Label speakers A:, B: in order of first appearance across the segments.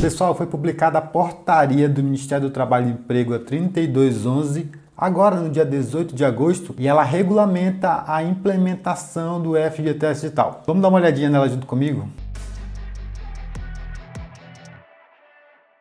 A: Pessoal, foi publicada a portaria do Ministério do Trabalho e Emprego a 3211, agora no dia 18 de agosto, e ela regulamenta a implementação do FGTS Digital. Vamos dar uma olhadinha nela junto comigo?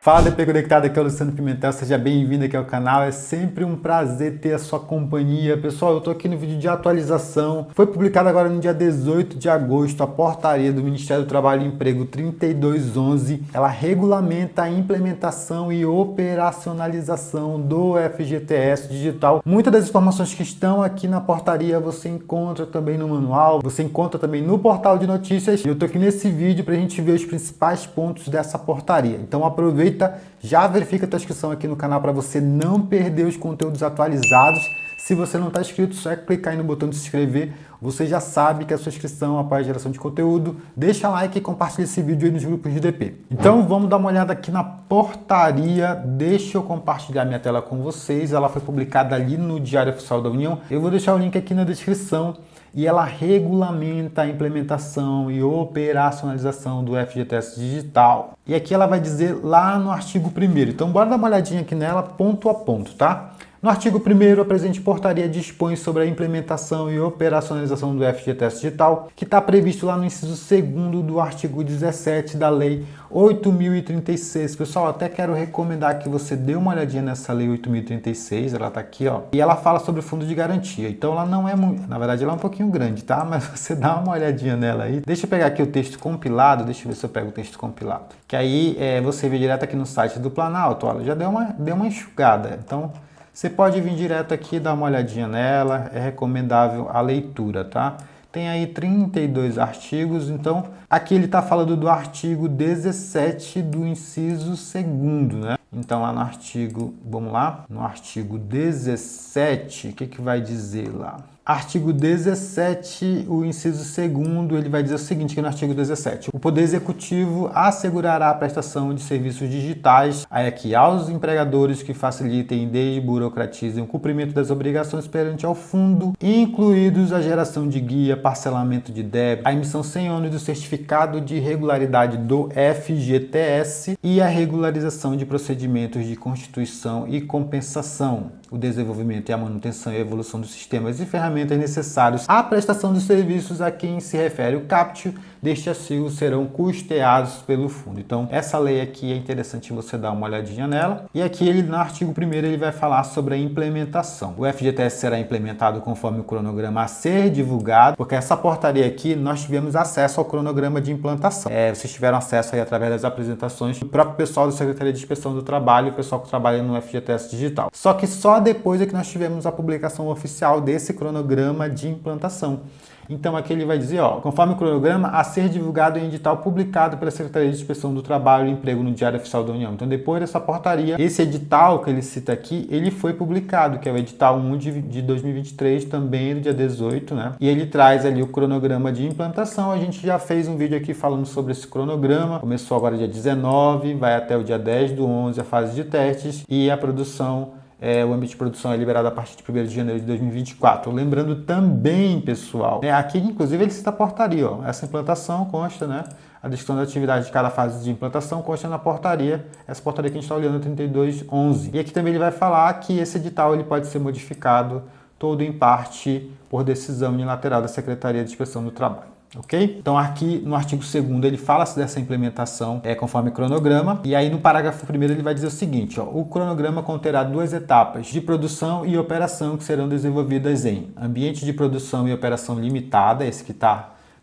A: Fala, DP Conectado, aqui é o Luciano Pimentel, seja bem-vindo aqui ao canal, é sempre um prazer ter a sua companhia. Pessoal, eu estou aqui no vídeo de atualização, foi publicada agora no dia 18 de agosto a portaria do Ministério do Trabalho e Emprego 3211, ela regulamenta a implementação e operacionalização do FGTS Digital. Muitas das informações que estão aqui na portaria você encontra também no manual, você encontra também no portal de notícias, e eu estou aqui nesse vídeo para a gente ver os principais pontos dessa portaria. Então aproveita, já verifica a tua inscrição aqui no canal para você não perder os conteúdos atualizados. Se você não está inscrito, só é clicar aí no botão de se inscrever. Você já sabe que a sua inscrição apoia a geração de conteúdo. Deixa like e compartilha esse vídeo aí nos grupos de DP. Então vamos dar uma olhada aqui na portaria. Deixa eu compartilhar minha tela com vocês. Ela foi publicada ali no Diário Oficial da União. Eu vou deixar o link aqui na descrição. E ela regulamenta a implementação e operacionalização do FGTS Digital. E aqui ela vai dizer lá no artigo 1º. Então bora dar uma olhadinha aqui nela ponto a ponto, tá? No artigo 1º, a presente portaria dispõe sobre a implementação e operacionalização do FGTS Digital, que está previsto lá no inciso 2º do artigo 17 da Lei 8.036. Pessoal, até quero recomendar que você dê uma olhadinha nessa Lei 8.036, ela está aqui, ó, e ela fala sobre o fundo de garantia. Então ela não é muito, na verdade ela é um pouquinho grande, tá? Mas você dá uma olhadinha nela aí. Deixa eu pegar aqui o texto compilado, deixa eu ver se eu pego o texto compilado. Que aí você vê direto aqui no site do Planalto, olha, já deu uma enxugada. Então você pode vir direto aqui e dar uma olhadinha nela, é recomendável a leitura, tá? Tem aí 32 artigos, então aqui ele está falando do artigo 17 do inciso 2º, né? Então lá no artigo, vamos lá, no artigo 17, o que vai dizer lá? Artigo 17, o inciso 2º, ele vai dizer o seguinte, aqui no artigo 17. O Poder Executivo assegurará a prestação de serviços digitais aqui aos empregadores que facilitem e desburocratizem o cumprimento das obrigações perante ao fundo, incluídos a geração de guia, parcelamento de débito, a emissão sem ônus do certificado de regularidade do FGTS e a regularização de procedimentos de constituição e compensação, o desenvolvimento e a manutenção e a evolução dos sistemas e ferramentas necessários à prestação de serviços a quem se refere o caput deste artigo serão custeados pelo fundo. Então, essa lei aqui é interessante você dar uma olhadinha nela. E aqui ele, no artigo 1º, ele vai falar sobre a implementação. O FGTS será implementado conforme o cronograma a ser divulgado, porque essa portaria aqui nós tivemos acesso ao cronograma de implantação. Vocês tiveram acesso aí através das apresentações do próprio pessoal da Secretaria de Inspeção do Trabalho, o pessoal que trabalha no FGTS Digital. Só que só depois é que nós tivemos a publicação oficial desse cronograma de implantação. Então aqui ele vai dizer, ó, conforme o cronograma a ser divulgado em edital publicado pela Secretaria de Inspeção do Trabalho e Emprego no Diário Oficial da União. Então depois dessa portaria, esse edital que ele cita aqui, ele foi publicado, que é o edital 1 de 2023, também do dia 18, né? E ele traz ali o cronograma de implantação. A gente já fez um vídeo aqui falando sobre esse cronograma. Começou agora dia 19, vai até o dia 10/11 a fase de testes e a produção. O ambiente de produção é liberado a partir de 1º de janeiro de 2024. Lembrando também, pessoal, aqui inclusive ele cita a portaria, ó, essa implantação consta, né? A descrição da atividade de cada fase de implantação consta na portaria, essa portaria que a gente está olhando, 3211. E aqui também ele vai falar que esse edital ele pode ser modificado todo em parte por decisão unilateral da Secretaria de Inspeção do Trabalho. Ok? Então aqui no artigo 2º ele fala dessa implementação conforme cronograma, e aí no parágrafo 1º ele vai dizer o seguinte, ó, o cronograma conterá 2 etapas de produção e operação que serão desenvolvidas em ambiente de produção e operação limitada, esse que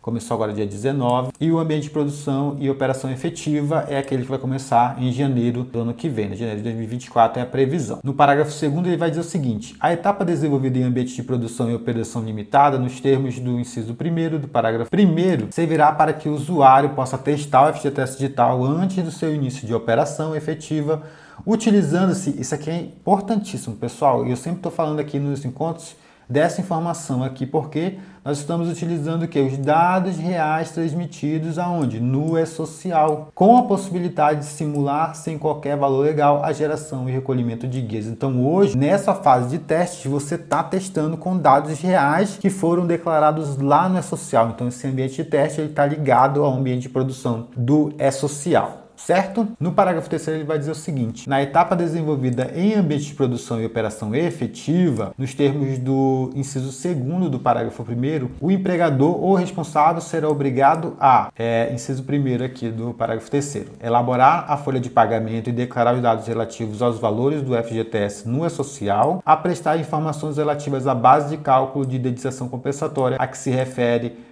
A: começou agora dia 19, e o ambiente de produção e operação efetiva é aquele que vai começar em janeiro do ano que vem, né? Janeiro de 2024 é a previsão. No parágrafo 2º ele vai dizer o seguinte, a etapa desenvolvida em ambiente de produção e operação limitada, nos termos do inciso 1º do parágrafo 1º, servirá para que o usuário possa testar o FGTS Digital antes do seu início de operação efetiva, utilizando-se, isso aqui é importantíssimo, pessoal, e eu sempre estou falando aqui nos encontros, dessa informação aqui, porque nós estamos utilizando o quê? Os dados reais transmitidos aonde? No e-social, com a possibilidade de simular sem qualquer valor legal a geração e recolhimento de guias. Então hoje, nessa fase de testes, você está testando com dados reais que foram declarados lá no e-social. Então esse ambiente de teste está ligado ao ambiente de produção do e-social. certo? No parágrafo 3º ele vai dizer o seguinte: na etapa desenvolvida em ambiente de produção e operação efetiva, nos termos do inciso 2º do parágrafo 1º, o empregador ou responsável será obrigado a, inciso 1º aqui do parágrafo 3º, elaborar a folha de pagamento e declarar os dados relativos aos valores do FGTS no E-Social, a prestar informações relativas à base de cálculo de indenização compensatória a que se refere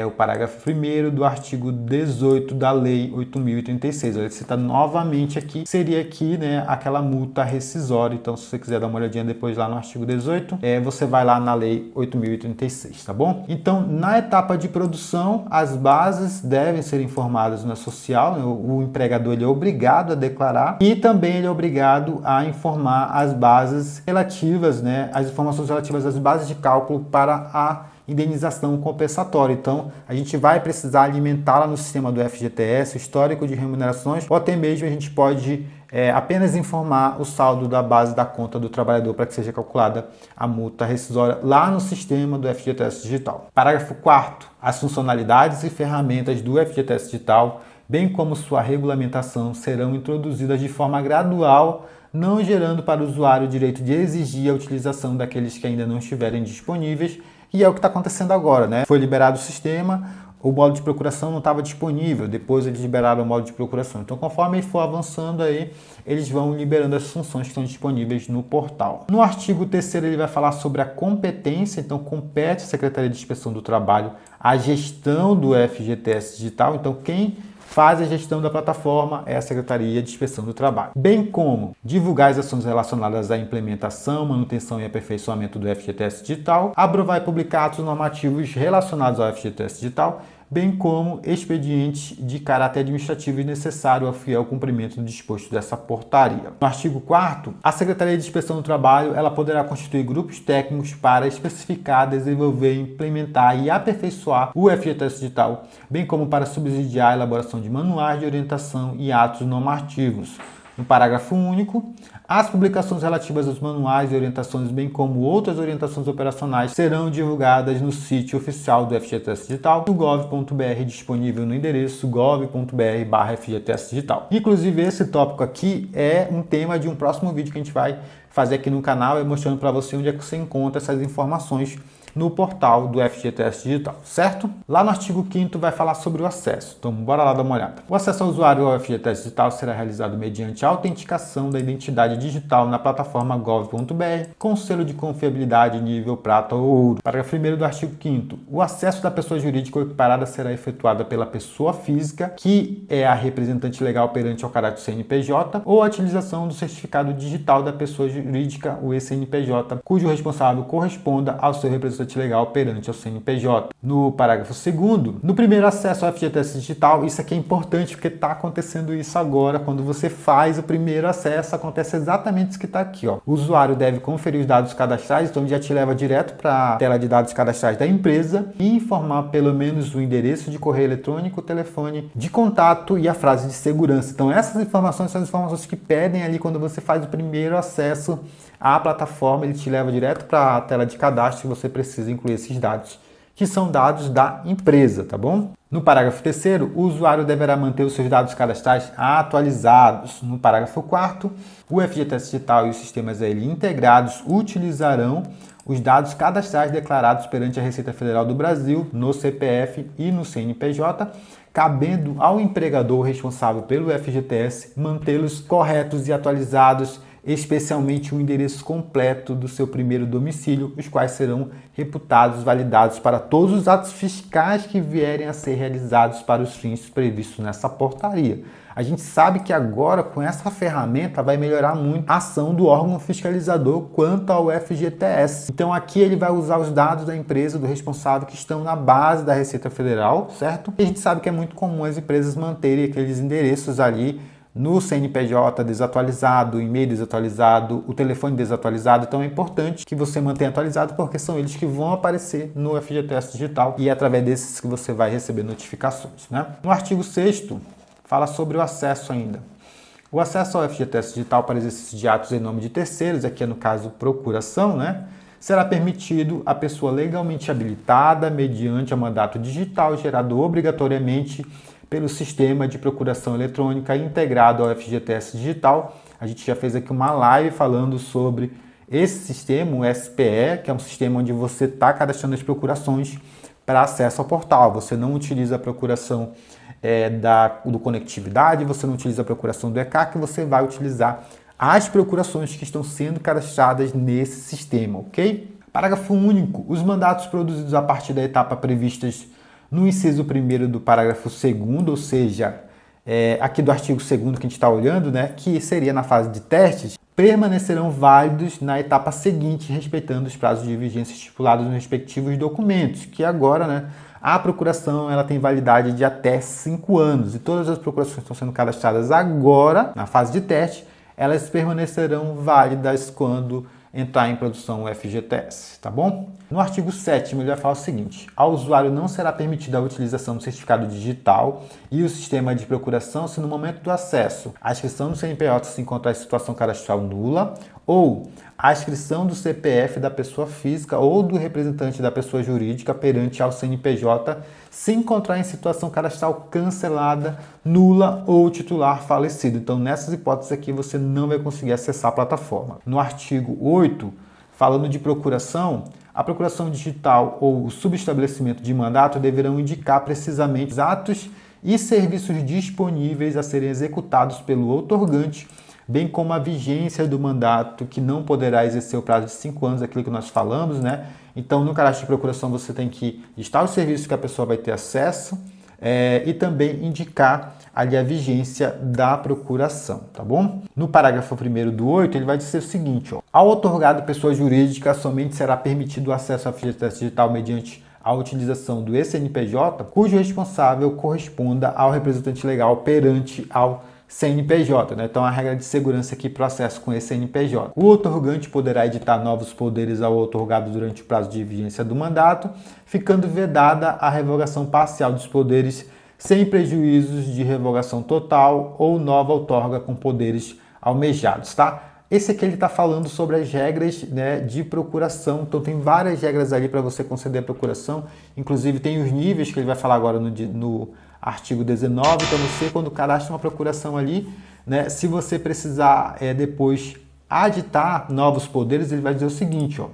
A: o parágrafo 1º do artigo 18 da Lei 8.036. Ele cita novamente aqui, seria aqui, né, aquela multa rescisória. Então, se você quiser dar uma olhadinha depois lá no artigo 18, você vai lá na Lei 8.036, tá bom? Então, na etapa de produção, as bases devem ser informadas no E-Social, né? O empregador ele é obrigado a declarar e também ele é obrigado a informar as bases relativas, né, as informações relativas às bases de cálculo para a indenização compensatória. Então, a gente vai precisar alimentá-la no sistema do FGTS, o histórico de remunerações, ou até mesmo a gente pode apenas informar o saldo da base da conta do trabalhador para que seja calculada a multa rescisória lá no sistema do FGTS Digital. Parágrafo 4º. As funcionalidades e ferramentas do FGTS Digital, bem como sua regulamentação, serão introduzidas de forma gradual, não gerando para o usuário o direito de exigir a utilização daqueles que ainda não estiverem disponíveis. E é o que está acontecendo agora, né? Foi liberado o sistema, o modo de procuração não estava disponível, depois eles liberaram o modo de procuração. Então, conforme ele for avançando aí, eles vão liberando as funções que estão disponíveis no portal. No artigo 3º ele vai falar sobre a competência, então compete à Secretaria de Inspeção do Trabalho a gestão do FGTS Digital, então quem faz a gestão da plataforma é a Secretaria de Inspeção do Trabalho, bem como divulgar as ações relacionadas à implementação, manutenção e aperfeiçoamento do FGTS Digital, aprovar e publicar atos normativos relacionados ao FGTS Digital, bem como expedientes de caráter administrativo necessário ao fiel cumprimento do disposto dessa portaria. No artigo 4º, a Secretaria de Inspeção do Trabalho ela poderá constituir grupos técnicos para especificar, desenvolver, implementar e aperfeiçoar o FGTS Digital, bem como para subsidiar a elaboração de manuais de orientação e atos normativos. No parágrafo único, as publicações relativas aos manuais e orientações, bem como outras orientações operacionais, serão divulgadas no sítio oficial do FGTS Digital, no gov.br, disponível no endereço gov.br/FGTS Digital. Inclusive, esse tópico aqui é um tema de um próximo vídeo que a gente vai fazer aqui no canal, mostrando para você onde é que você encontra essas informações no portal do FGTS Digital, certo? Lá no artigo 5º vai falar sobre o acesso, então bora lá dar uma olhada. O acesso ao usuário ao FGTS Digital será realizado mediante a autenticação da identidade digital na plataforma gov.br com selo de confiabilidade nível prata ou ouro. Parágrafo 1º do artigo 5º. O acesso da pessoa jurídica ou equiparada será efetuado pela pessoa física, que é a representante legal perante ao caráter CNPJ, ou a utilização do certificado digital da pessoa jurídica, o CNPJ, cujo responsável corresponda ao seu representante legal perante ao CNPJ. No parágrafo 2º, no primeiro acesso ao FGTS Digital, isso aqui é importante porque está acontecendo isso agora, quando você faz o primeiro acesso, acontece exatamente isso que está aqui, ó. O usuário deve conferir os dados cadastrais, então já te leva direto para a tela de dados cadastrais da empresa e informar pelo menos o endereço de correio eletrônico, o telefone de contato e a frase de segurança. Então essas informações são as informações que pedem ali quando você faz o primeiro acesso à plataforma, ele te leva direto para a tela de cadastro e você precisa incluir esses dados, que são dados da empresa, tá bom? No parágrafo 3º, o usuário deverá manter os seus dados cadastrais atualizados. No parágrafo 4º, o FGTS Digital e os sistemas a ele integrados utilizarão os dados cadastrais declarados perante a Receita Federal do Brasil, no CPF e no CNPJ, cabendo ao empregador responsável pelo FGTS mantê-los corretos e atualizados, especialmente o endereço completo do seu primeiro domicílio, os quais serão reputados validados para todos os atos fiscais que vierem a ser realizados para os fins previstos nessa portaria. A gente sabe que agora, com essa ferramenta, vai melhorar muito a ação do órgão fiscalizador quanto ao FGTS. Então aqui ele vai usar os dados da empresa, do responsável, que estão na base da Receita Federal, certo? E a gente sabe que é muito comum as empresas manterem aqueles endereços ali no CNPJ desatualizado, o e-mail desatualizado, o telefone desatualizado. Então é importante que você mantenha atualizado, porque são eles que vão aparecer no FGTS Digital e é através desses que você vai receber notificações, né? No artigo 6º, fala sobre o acesso ainda. O acesso ao FGTS Digital para exercício de atos em nome de terceiros, aqui é no caso procuração, né? Será permitido à pessoa legalmente habilitada mediante a mandato digital gerado obrigatoriamente pelo sistema de procuração eletrônica integrado ao FGTS Digital. A gente já fez aqui uma live falando sobre esse sistema, o SPE, que é um sistema onde você está cadastrando as procurações para acesso ao portal. Você não utiliza a procuração do Conectividade, você não utiliza a procuração do ECAC, você vai utilizar as procurações que estão sendo cadastradas nesse sistema, ok? Parágrafo único. Os mandatos produzidos a partir da etapa previstas no inciso 1º do parágrafo 2º, ou seja, aqui do artigo 2º que a gente está olhando, né, que seria na fase de testes, permanecerão válidos na etapa seguinte, respeitando os prazos de vigência estipulados nos respectivos documentos, que agora, né, a procuração ela tem validade de até 5 anos, e todas as procurações que estão sendo cadastradas agora, na fase de teste, elas permanecerão válidas quando entrar em produção o FGTS, tá bom? No artigo 7º ele vai falar o seguinte: ao usuário não será permitida a utilização do certificado digital e o sistema de procuração se no momento do acesso a inscrição do CNPJ se encontrar em situação cadastral nula ou a inscrição do CPF da pessoa física ou do representante da pessoa jurídica perante ao CNPJ se encontrar em situação cadastral cancelada, nula ou titular falecido. Então, nessas hipóteses aqui, você não vai conseguir acessar a plataforma. No artigo 8, falando de procuração, a procuração digital ou o subestabelecimento de mandato deverão indicar precisamente os atos e serviços disponíveis a serem executados pelo outorgante, bem como a vigência do mandato, que não poderá exercer o prazo de 5 anos, aquilo que nós falamos, né? Então, no cadastro de procuração, você tem que listar os serviços que a pessoa vai ter acesso e também indicar ali a vigência da procuração, tá bom? No parágrafo 1º do 8, ele vai dizer o seguinte, ó: ao outorgado pessoa jurídica, somente será permitido o acesso ao FGTS Digital mediante a utilização do ECNPJ, cujo responsável corresponda ao representante legal perante ao CNPJ, né? Então a regra de segurança aqui para o acesso com esse CNPJ. O outorgante poderá editar novos poderes ao outorgado durante o prazo de vigência do mandato, ficando vedada a revogação parcial dos poderes sem prejuízos de revogação total ou nova outorga com poderes almejados, tá? Esse aqui ele está falando sobre as regras, né, de procuração. Então tem várias regras ali para você conceder a procuração, inclusive tem os níveis que ele vai falar agora no artigo 19, então você quando cadastra uma procuração ali, né, se você precisar depois aditar novos poderes, ele vai dizer o seguinte, ó: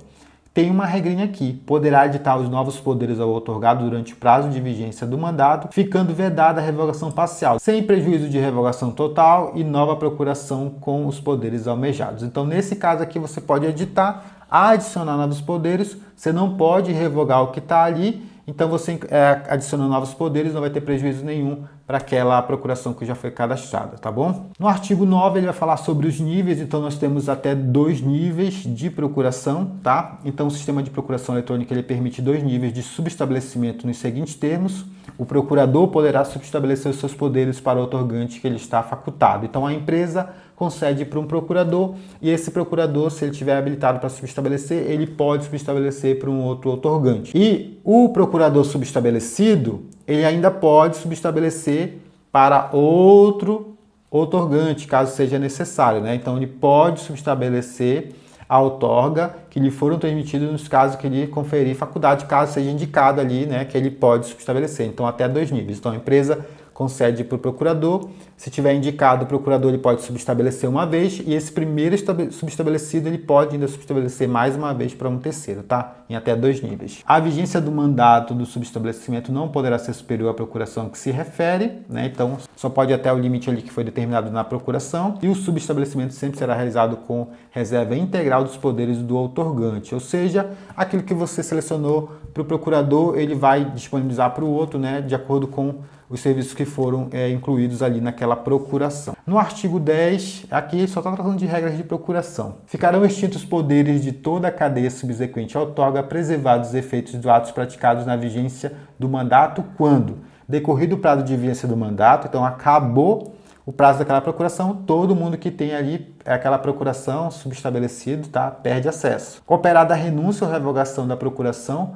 A: tem uma regrinha aqui, poderá aditar os novos poderes ao outorgado durante o prazo de vigência do mandato, ficando vedada a revogação parcial, sem prejuízo de revogação total e nova procuração com os poderes almejados. Então nesse caso aqui você pode editar, adicionar novos poderes, você não pode revogar o que está ali. Então você adicionando novos poderes não vai ter prejuízo nenhum para aquela procuração que já foi cadastrada, tá bom? No artigo 9 ele vai falar sobre os níveis, então nós temos até 2 níveis de procuração, tá? Então o sistema de procuração eletrônica ele permite 2 níveis de subestabelecimento nos seguintes termos: o procurador poderá subestabelecer os seus poderes para o outorgante que ele está facultado. Então a empresa concede para um procurador e esse procurador, se ele tiver habilitado para subestabelecer, ele pode subestabelecer para um outro outorgante. E o procurador subestabelecido, ele ainda pode subestabelecer para outro outorgante, caso seja necessário, né? Então ele pode subestabelecer a outorga que lhe foram transmitidos nos casos que ele conferir faculdade, caso seja indicado ali, né, que ele pode subestabelecer. Então até 2 níveis. Então a empresa concede para o procurador, se tiver indicado o procurador ele pode subestabelecer uma vez e esse primeiro subestabelecido ele pode ainda subestabelecer mais uma vez para um terceiro, tá? Em até 2 níveis. A vigência do mandato do subestabelecimento não poderá ser superior à procuração que se refere, né? Então só pode ir até o limite ali que foi determinado na procuração e o subestabelecimento sempre será realizado com reserva integral dos poderes do outorgante, ou seja, aquilo que você selecionou para o procurador ele vai disponibilizar para o outro, né? De acordo com os serviços que foram incluídos ali naquela procuração. No artigo 10, aqui só está tratando de regras de procuração. Ficarão extintos os poderes de toda a cadeia subsequente à outorga, preservados os efeitos dos atos praticados na vigência do mandato quando, decorrido o prazo de vigência do mandato, então acabou o prazo daquela procuração, todo mundo que tem ali aquela procuração subestabelecido, tá, perde acesso. Operada a renúncia ou revogação da procuração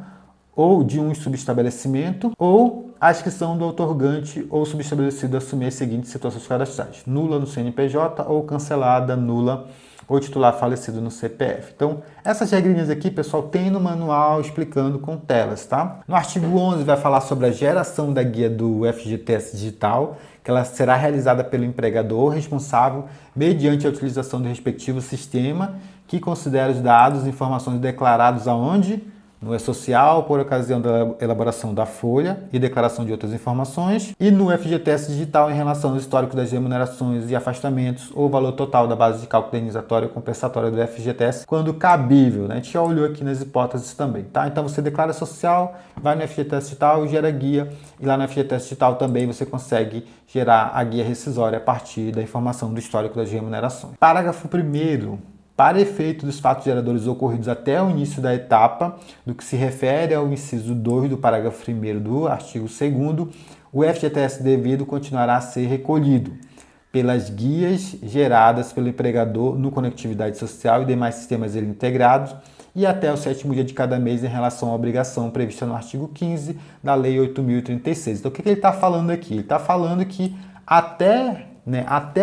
A: ou de um subestabelecimento, ou a inscrição do outorgante ou subestabelecido assumir as seguintes situações cadastrais: nula no CNPJ ou cancelada, nula ou titular falecido no CPF. Então, essas regrinhas aqui, pessoal, tem no manual explicando com telas, tá? No artigo 11 vai falar sobre a geração da guia do FGTS digital, que ela será realizada pelo empregador responsável mediante a utilização do respectivo sistema que considera os dados e informações declarados aonde? No E-Social, por ocasião da elaboração da folha e declaração de outras informações, e no FGTS digital em relação ao histórico das remunerações e afastamentos ou valor total da base de cálculo indenizatória ou compensatória do FGTS, quando cabível, né? A gente já olhou aqui nas hipóteses também, tá? Então você declara social, vai no FGTS digital e gera guia, e lá no FGTS digital também você consegue gerar a guia rescisória a partir da informação do histórico das remunerações. Parágrafo 1º. Para efeito dos fatos geradores ocorridos até o início da etapa, do que se refere ao inciso 2 do parágrafo 1º do artigo 2º, o FGTS devido continuará a ser recolhido pelas guias geradas pelo empregador no Conectividade Social e demais sistemas dele integrados e até o 7º dia de cada mês em relação à obrigação prevista no artigo 15 da Lei 8.036. Então, o que ele está falando aqui? Ele está falando que até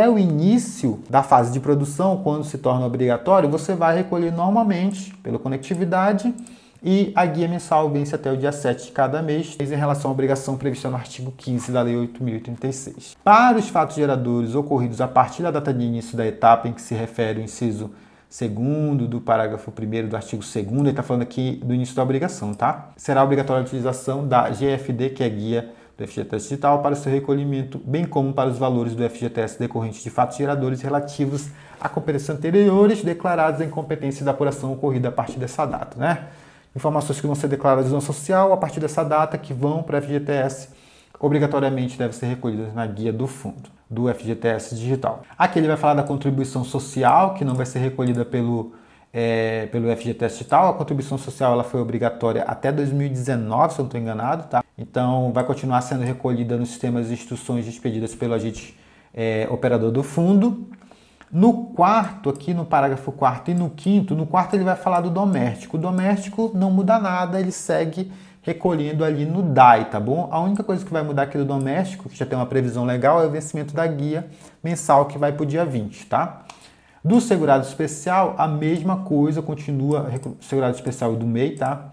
A: o início da fase de produção, quando se torna obrigatório, você vai recolher normalmente pela conectividade e a guia mensal vence até o dia 7 de cada mês, em relação à obrigação prevista no artigo 15 da Lei 8.036. Para os fatos geradores ocorridos a partir da data de início da etapa em que se refere o inciso 2º do parágrafo 1º do artigo 2º, ele está falando aqui do início da obrigação, tá? Será obrigatória a utilização da GFD, que é a guia do FGTS digital, para o seu recolhimento, bem como para os valores do FGTS decorrentes de fatos geradores relativos a competências anteriores declarados em competência da apuração ocorrida a partir dessa data, né? Informações que vão ser declaradas no social a partir dessa data, que vão para o FGTS, obrigatoriamente devem ser recolhidas na guia do fundo do FGTS digital. Aqui ele vai falar da contribuição social, que não vai ser recolhida pelo FGTS digital. A contribuição social ela foi obrigatória até 2019, se eu não estou enganado, tá? Então, vai continuar sendo recolhida nos sistemas de instruções expedidas pelo agente operador do fundo. No quarto, aqui no parágrafo 4º e no 5º, no quarto ele vai falar do doméstico. O doméstico não muda nada, ele segue recolhendo ali no DAI, tá bom? A única coisa que vai mudar aqui do doméstico, que já tem uma previsão legal, é o vencimento da guia mensal, que vai para o dia 20, tá? Do segurado especial, a mesma coisa continua, segurado especial do MEI, tá?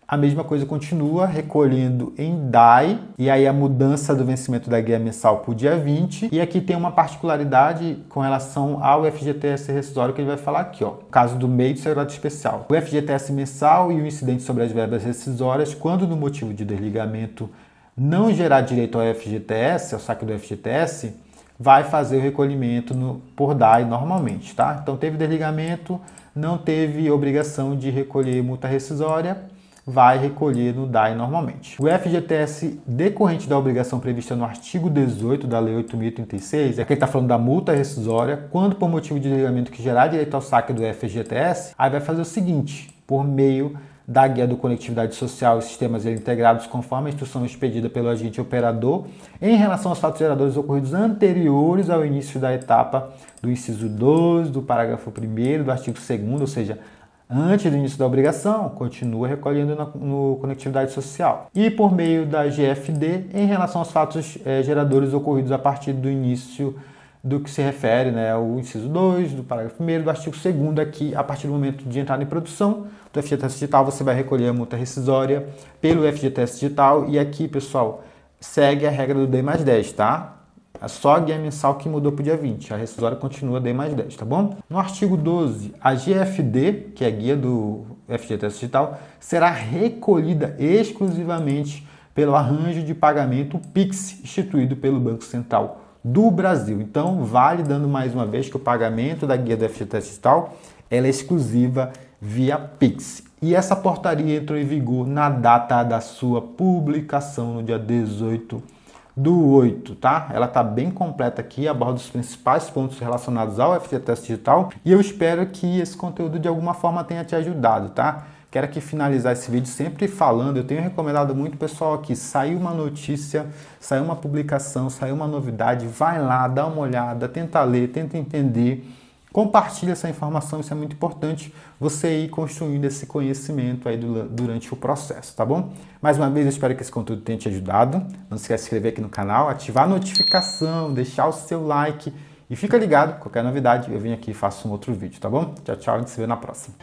A: A mesma coisa continua recolhendo em DAI, e aí a mudança do vencimento da guia mensal para o dia 20. E aqui tem uma particularidade com relação ao FGTS rescisório que ele vai falar aqui, ó. No caso do MEI do segurado especial. O FGTS mensal e o incidente sobre as verbas rescisórias, quando no motivo de desligamento não gerar direito ao FGTS, ao saque do FGTS, vai fazer o recolhimento por DAI normalmente, tá? Então teve desligamento, não teve obrigação de recolher multa rescisória, vai recolher no DAI normalmente. O FGTS decorrente da obrigação prevista no artigo 18 da Lei 8.036, é que ele está falando da multa rescisória, quando por motivo de desligamento que gerar direito ao saque do FGTS, aí vai fazer o seguinte, por meio da guia do Conectividade Social e Sistemas Integrados, conforme a instrução expedida pelo agente operador, em relação aos fatos geradores ocorridos anteriores ao início da etapa do inciso 2 do parágrafo 1º do artigo 2º, ou seja, antes do início da obrigação, continua recolhendo no Conectividade Social. E por meio da GFD, em relação aos fatos geradores ocorridos a partir do início do que se refere, né, ao inciso 2 do parágrafo 1º do artigo 2º, aqui, a partir do momento de entrada em produção do FGTS digital, você vai recolher a multa rescisória pelo FGTS digital. E aqui, pessoal, segue a regra do D mais 10, tá? É só a guia mensal que mudou para o dia 20. A rescisória continua D mais 10, tá bom? No artigo 12, a GFD, que é a guia do FGTS digital, será recolhida exclusivamente pelo arranjo de pagamento PIX, instituído pelo Banco Central do Brasil. Então, vale dando mais uma vez que o pagamento da guia do FGTS digital ela é exclusiva via PIX. E essa portaria entrou em vigor na data da sua publicação, no dia 18/8, tá? Ela tá bem completa aqui, aborda os principais pontos relacionados ao FGTS digital, e eu espero que esse conteúdo de alguma forma tenha te ajudado, tá? Quero aqui finalizar esse vídeo sempre falando, eu tenho recomendado muito, pessoal, aqui, saiu uma notícia, saiu uma publicação, saiu uma novidade, vai lá, dá uma olhada, tenta ler, tenta entender, compartilha essa informação, isso é muito importante, você ir construindo esse conhecimento aí durante o processo, tá bom? Mais uma vez, eu espero que esse conteúdo tenha te ajudado, não se esqueça de se inscrever aqui no canal, ativar a notificação, deixar o seu like E fica ligado, qualquer novidade eu venho aqui e faço um outro vídeo, tá bom? Tchau, tchau, a gente se vê na próxima.